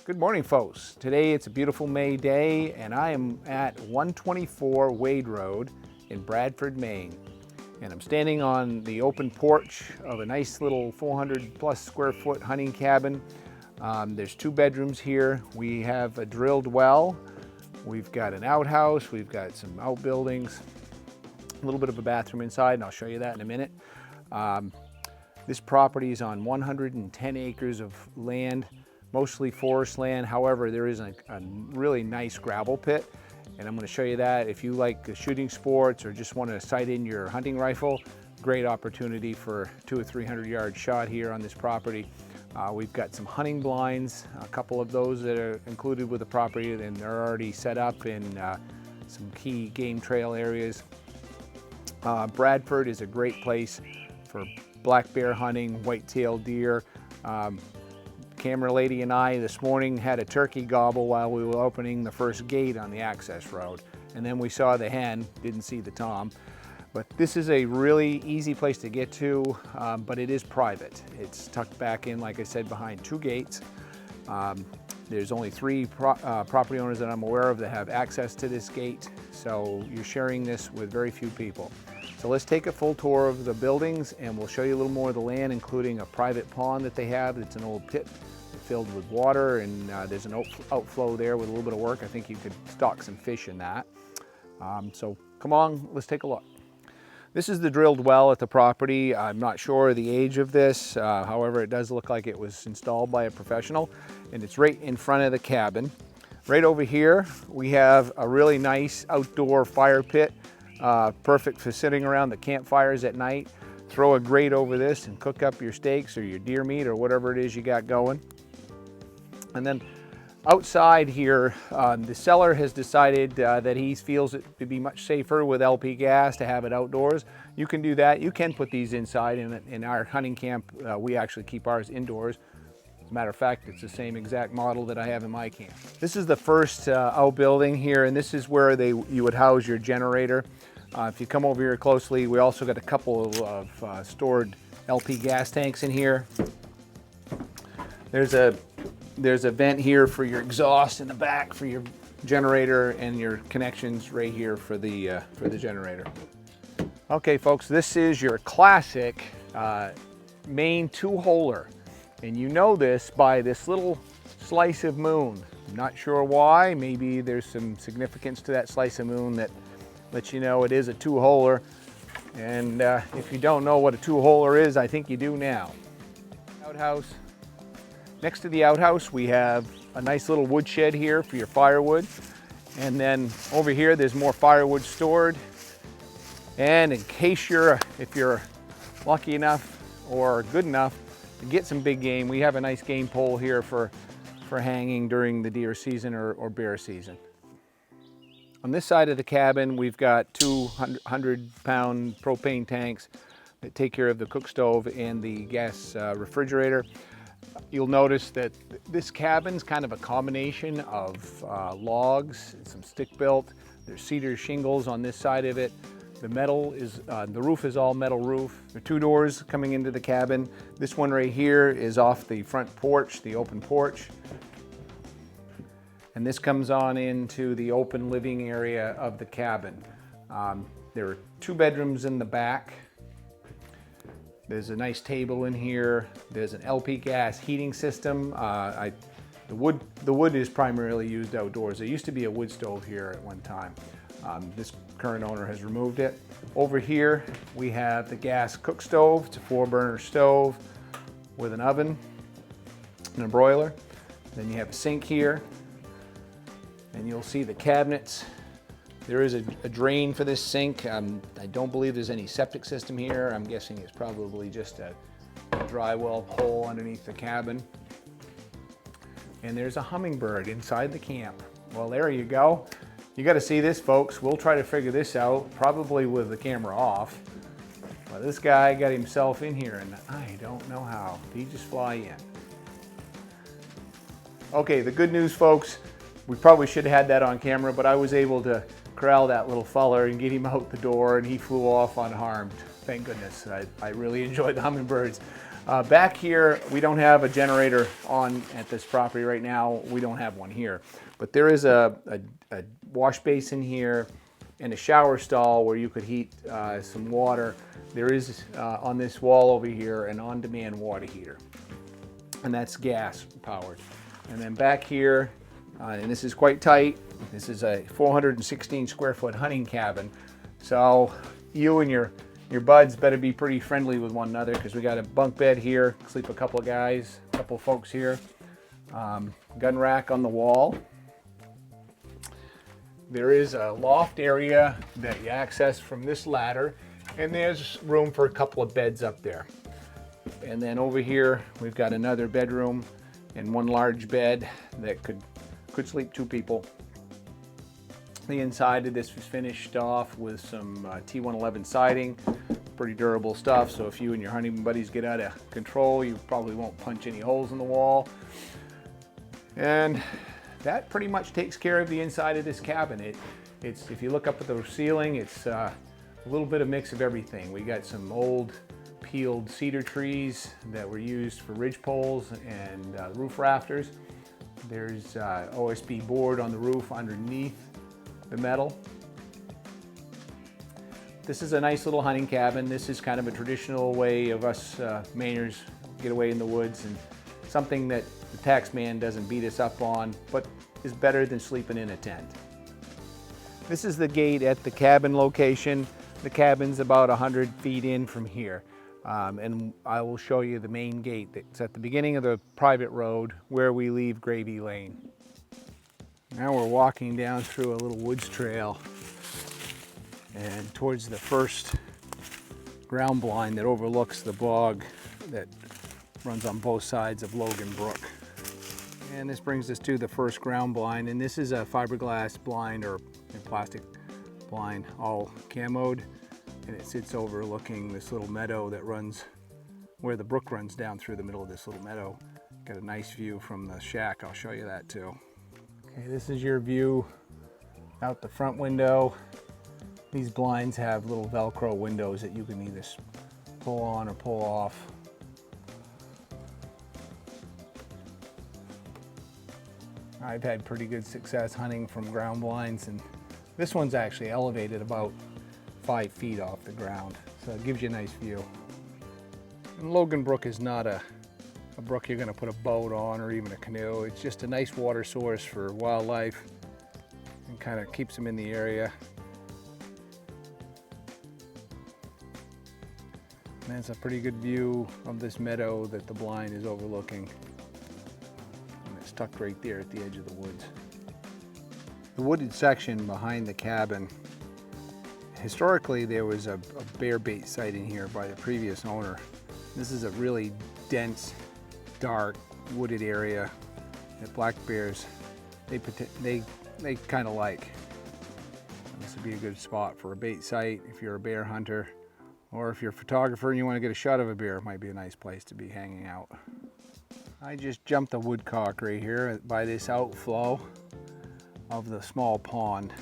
Good morning, folks. Today it's a beautiful May day and I am at 124 Wade Road in Bradford, Maine. And I'm standing on the open porch of a nice little 400 plus square foot hunting cabin. There's 2 bedrooms here. We have a drilled well. We've got an outhouse. We've got some outbuildings, a little bit of a bathroom inside, and I'll show you that in a minute. This property is on 110 acres of land, mostly forest land. However, there is a really nice gravel pit, and I'm going to show you that. If you like shooting sports or just want to sight in your hunting rifle, great opportunity for 200 or 300 yard shot here on this property. We've got some hunting blinds, a couple of those that are included with the property, and they're already set up in some key game trail areas. Bradford is a great place for black bear hunting, white-tailed deer. Camera lady and I this morning had a turkey gobble while we were opening the first gate on the access road. And then we saw the hen, didn't see the tom. But this is a really easy place to get to, but it is private. It's tucked back in, like I said, behind 2 gates. There's only 3 property owners that I'm aware of that have access to this gate. So you're sharing this with very few people. So let's take a full tour of the buildings and we'll show you a little more of the land, including a private pond that they have. It's an old pit filled with water, and there's an outflow there with a little bit of work. I think you could stock some fish in that. So come on, let's take a look. This is the drilled well at the property. I'm not sure the age of this. However, it does look like it was installed by a professional, and it's right in front of the cabin. Right over here, we have a really nice outdoor fire pit. Perfect for sitting around the campfires at night. Throw a grate over this and cook up your steaks or your deer meat or whatever it is you got going. And then outside here, the seller has decided that he feels it to be much safer with LP gas to have it outdoors. You can do that. You can put these inside. In our hunting camp, we actually keep ours indoors. As a matter of fact, it's the same exact model that I have in my camp. This is the first outbuilding here, and this is where you would house your generator. If you come over here closely, we also got a couple of stored LP gas tanks in here. There's a vent here for your exhaust in the back for your generator, and your connections right here for the generator. Okay, folks, this is your classic Maine 2-holer. And you know this by this little slice of moon. I'm not sure why. Maybe there's some significance to that slice of moon that lets you know it is a 2-holer. And if you don't know what a 2-holer is, I think you do now. Outhouse. Next to the outhouse, we have a nice little woodshed here for your firewood. And then over here, there's more firewood stored. And in case if you're lucky enough or good enough to get some big game, we have a nice game pole here for hanging during the deer season or bear season. On this side of the cabin, we've got 200-pound propane tanks that take care of the cook stove and the gas refrigerator. You'll notice that this cabin's kind of a combination of logs and some stick built. There's cedar shingles on this side of it. The roof is all metal roof. There are 2 doors coming into the cabin. This one right here is off the front porch, the open porch. And this comes on into the open living area of the cabin. There are 2 bedrooms in the back. There's a nice table in here. There's an LP gas heating system. The wood is primarily used outdoors. There used to be a wood stove here at one time. This current owner has removed it. Over here, we have the gas cook stove. It's a 4-burner stove with an oven and a broiler. Then you have a sink here, and you'll see the cabinets. There is a drain for this sink. I don't believe there's any septic system here. I'm guessing it's probably just a dry well hole underneath the cabin. And there's a hummingbird inside the camp. Well, there you go. You got to see this, folks. We'll try to figure this out, probably with the camera off. But this guy got himself in here, and I don't know how. He just fly in. Okay, the good news, folks, we probably should have had that on camera, but I was able to corral that little feller and get him out the door, and he flew off unharmed. Thank goodness. I really enjoyed the hummingbirds. Back here, we don't have a generator on at this property right now. We don't have one here. But there is a wash basin here and a shower stall where you could heat some water. There is on this wall over here an on-demand water heater, and that's gas powered. And then back here, and this is quite tight, this is a 416 square foot hunting cabin. So you and your buds better be pretty friendly with one another, because we got a bunk bed here, sleep a couple of guys, a couple of folks here. Gun rack on the wall. There is a loft area that you access from this ladder, and there's room for a couple of beds up there. And then over here, we've got another bedroom and one large bed that could sleep 2 people. The inside of this was finished off with some T111 siding, pretty durable stuff. So if you and your hunting buddies get out of control, you probably won't punch any holes in the wall. And that pretty much takes care of the inside of this cabin. It's if you look up at the ceiling, it's a little bit of mix of everything. We got some old peeled cedar trees that were used for ridge poles and roof rafters. There's OSB board on the roof underneath the metal. This is a nice little hunting cabin. This is kind of a traditional way of us Mainers get away in the woods, and something that the tax man doesn't beat us up on, but is better than sleeping in a tent. This is the gate at the cabin location. The cabin's about 100 feet in from here. And I will show you the main gate that's at the beginning of the private road where we leave Gravy Lane. Now we're walking down through a little woods trail and towards the first ground blind that overlooks the bog that runs on both sides of Logan Brook. And this brings us to the first ground blind, and this is a fiberglass blind or a plastic blind, all camoed, and it sits overlooking this little meadow that runs where the brook runs down through the middle of this little meadow. Got a nice view from the shack. I'll show you that too. Okay, this is your view out the front window. These blinds have little Velcro windows that you can either pull on or pull off. I've had pretty good success hunting from ground blinds, and this one's actually elevated about 5 feet off the ground, so it gives you a nice view. And Logan Brook is not a brook you're going to put a boat on or even a canoe. It's just a nice water source for wildlife and kind of keeps them in the area. And that's a pretty good view of this meadow that the blind is overlooking. And it's tucked right there at the edge of the woods. The wooded section behind the cabin, historically there was a bear bait site in here by the previous owner. This is a really dense, dark, wooded area that black bears, they kind of like. This would be a good spot for a bait site if you're a bear hunter, or if you're a photographer and you want to get a shot of a bear, it might be a nice place to be hanging out. I just jumped the woodcock right here by this outflow of the small pond,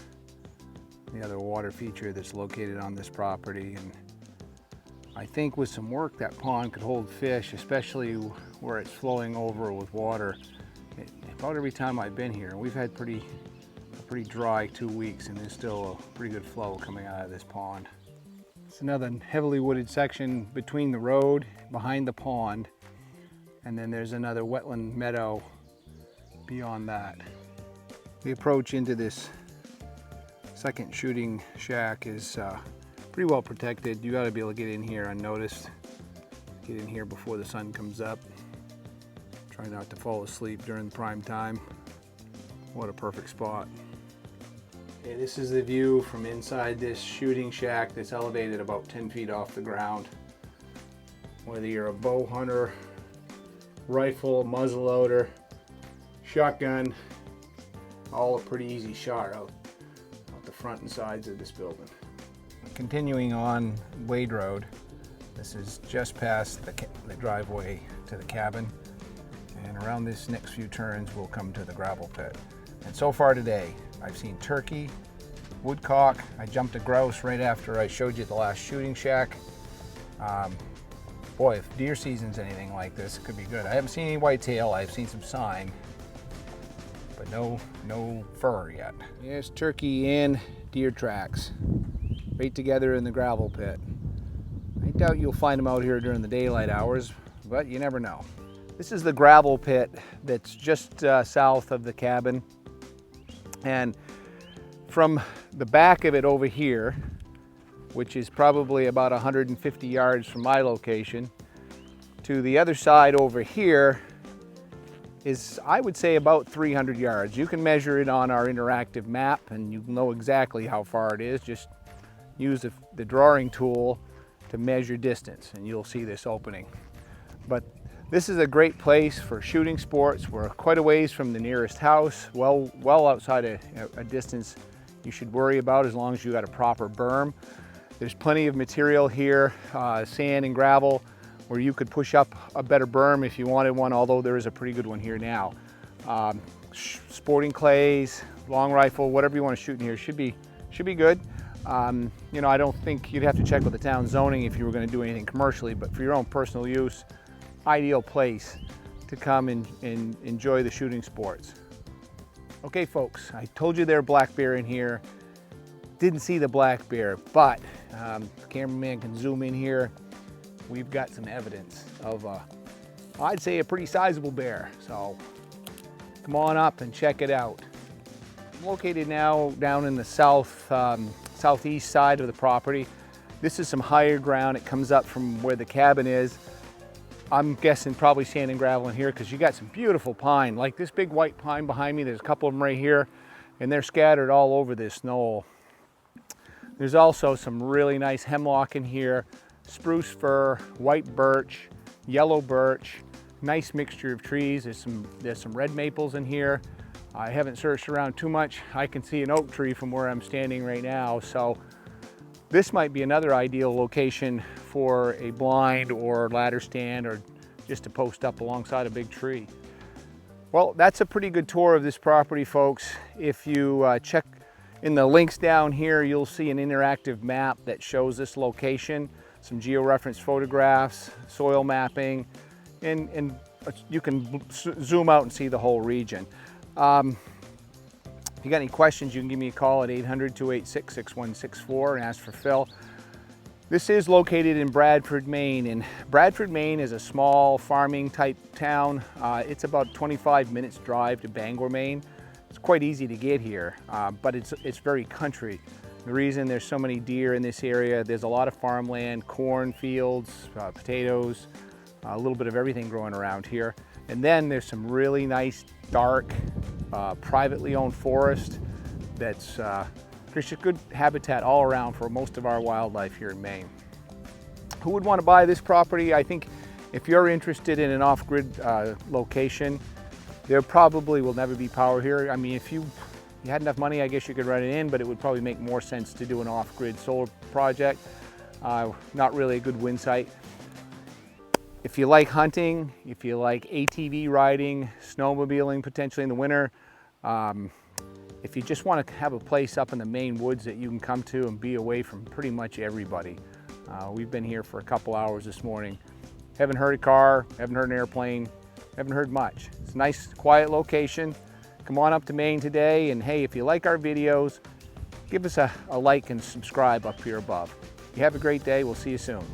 the other water feature that's located on this property. And I think with some work that pond could hold fish, especially where it's flowing over with water. About every time I've been here, we've had a pretty dry 2 weeks, and there's still a pretty good flow coming out of this pond. It's another heavily wooded section between the road, behind the pond, and then there's another wetland meadow beyond that. The approach into this second shooting shack is pretty well protected. You gotta be able to get in here unnoticed. Get in here before the sun comes up. Try not to fall asleep during prime time. What a perfect spot. Okay, this is the view from inside this shooting shack that's elevated about 10 feet off the ground. Whether you're a bow hunter, rifle, muzzleloader, shotgun, all a pretty easy shot out the front and sides of this building. Continuing on Wade Road, this is just past the driveway to the cabin, and around this next few turns we'll come to the gravel pit. And so far today, I've seen turkey, woodcock. I jumped a grouse right after I showed you the last shooting shack. Boy, if deer season's anything like this, it could be good. I haven't seen any whitetail. I've seen some sign, but no fur yet. There's turkey and deer tracks right together in the gravel pit. I doubt you'll find them out here during the daylight hours, but you never know. This is the gravel pit that's just south of the cabin, and from the back of it over here, which is probably about 150 yards from my location, to the other side over here is, I would say, about 300 yards. You can measure it on our interactive map and you know exactly how far it is. Just use the drawing tool to measure distance and you'll see this opening. But this is a great place for shooting sports. We're quite a ways from the nearest house, well outside a distance you should worry about, as long as you got a proper berm. There's plenty of material here, sand and gravel, where you could push up a better berm if you wanted one, although there is a pretty good one here now. Sporting clays, long rifle, whatever you want to shoot in here should be good. You know, I don't think you'd have to check with the town zoning if you were going to do anything commercially, but for your own personal use, ideal place to come and enjoy the shooting sports. Okay folks, I told you there are black bear in here. Didn't see the black bear, but the cameraman can zoom in here. We've got some evidence of, I'd say, a pretty sizable bear. So come on up and check it out. I'm located now down in the southeast side of the property. This is some higher ground. It comes up from where the cabin is. I'm guessing probably sand and gravel in here because you got some beautiful pine, like this big white pine behind me. There's a couple of them right here, and they're scattered all over this knoll. There's also some really nice hemlock in here, spruce fir, white birch, yellow birch, nice mixture of trees. There's some red maples in here. I haven't searched around too much. I can see an oak tree from where I'm standing right now, so this might be another ideal location for a blind or ladder stand, or just to post up alongside a big tree. Well, that's a pretty good tour of this property, folks. If you check in the links down here, you'll see an interactive map that shows this location, some georeference photographs, soil mapping, and you can zoom out and see the whole region. If you got any questions, you can give me a call at 800-286-6164 and ask for Phil. This is located in Bradford, Maine, and Bradford, Maine is a small farming type town. It's about 25 minutes drive to Bangor, Maine. It's quite easy to get here, but it's very country. The reason there's so many deer in this area, there's a lot of farmland, corn fields, potatoes, a little bit of everything growing around here. And then there's some really nice, dark, privately owned forest that's there's just good habitat all around for most of our wildlife here in Maine. Who would want to buy this property? I think if you're interested in an off-grid location, there probably will never be power here. I mean, if you had enough money, I guess you could run it in, but it would probably make more sense to do an off-grid solar project. Not really a good wind site. If you like hunting, if you like ATV riding, snowmobiling potentially in the winter, if you just want to have a place up in the Maine woods that you can come to and be away from pretty much everybody. We've been here for a couple hours this morning. Haven't heard a car, haven't heard an airplane, haven't heard much. It's a nice, quiet location. Come on up to Maine today, and hey, if you like our videos, give us a like and subscribe up here above. You have a great day. We'll see you soon.